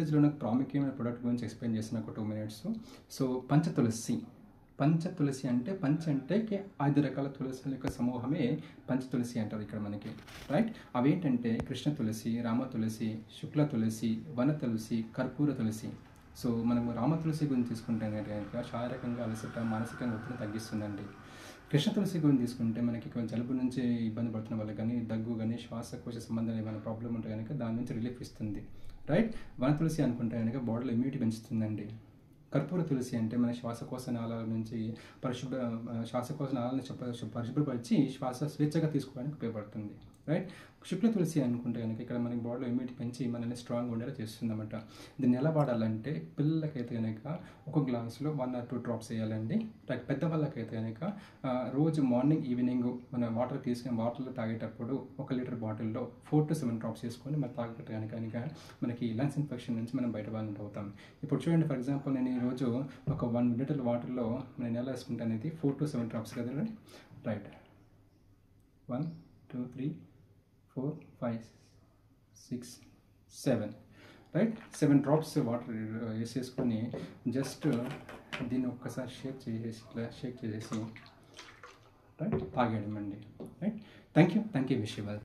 ప్రెస్టేజ్లో నాకు ప్రాముఖ్యమైన ప్రొడక్ట్ గురించి ఎక్స్ప్లెయిన్ చేసిన ఒక 2 మినిట్స్. సో పంచతులసి అంటే అంటే 5 రకాల తులసుల యొక్క సమూహమే పంచతులసి అంటారు ఇక్కడ మనకి, రైట్. అవేంటంటే కృష్ణ తులసి, రామ తులసి, శుక్ల తులసి, వన తులసి, కర్పూర తులసి. సో మనము రామ తులసి గురించి తీసుకుంటే కనుక శారీరకంగా అలసట, మానసికంగా ఒత్తిడి తగ్గిస్తుందండి. కృష్ణ తులసి గురించి తీసుకుంటే మనకి కొంచెం జలుబు నుంచి ఇబ్బంది పడుతున్న వాళ్ళకి కానీ, దగ్గు కానీ, శ్వాసకోశ సంబంధం ఏమైనా ప్రాబ్లం ఉంటే కనుక దాని నుంచి రిలీఫ్ ఇస్తుంది, రైట్. వన తులసి అనుకుంటే కనుక బాడీలో ఇమ్యూనిటీ పెంచుతుందండి. కర్పూర తులసి అంటే మన శ్వాసకోశ నాళాల నుంచి శ్వాసకోశ నాళాలను పరిశుభ్రపరిచి శ్వాస స్వేచ్ఛగా తీసుకోవడానికి ఉపయోగపడుతుంది, రైట్. శుక్ల తులసి అనుకుంటే కనుక ఇక్కడ మనకి బాడీలో ఇమ్యూనిటీ పెంచి మనల్ని స్ట్రాంగ్ ఉండేలా చేస్తుంది అన్నమాట. దీన్ని ఎలా వాడాలంటే పిల్లలకైతే కనుక ఒక గ్లాసులో 1 or 2 డ్రాప్స్ వేయాలండి. లైక్ పెద్దవాళ్ళకైతే కనుక రోజు మార్నింగ్ ఈవినింగ్ మన వాటర్లో తాగేటప్పుడు 1 లీటర్ బాటిల్లో 4 to 7 డ్రాప్స్ వేసుకొని మనం తాగేటట్టు కనుక మనకి లంగ్స్ ఇన్ఫెక్షన్ నుంచి మనం బయటపడి అవుతాం. ఇప్పుడు చూడండి, ఫర్ ఎగ్జాంపుల్ నేను ఈరోజు ఒక 1 లీటర్ వాటర్లో నేను ఎలా వేసుకుంటాను అనేది 4 to 7 డ్రాప్స్ కదండి, రైట్. 1 2 3 4 5 6 7, రైట్. 7 డ్రాప్స్ వాటర్ వేసేసుకొని జస్ట్ దీన్ని ఒక్కసారి షేక్ చేసేసి రైట్ తాగేయడం అండి, right. Thank you wish you well.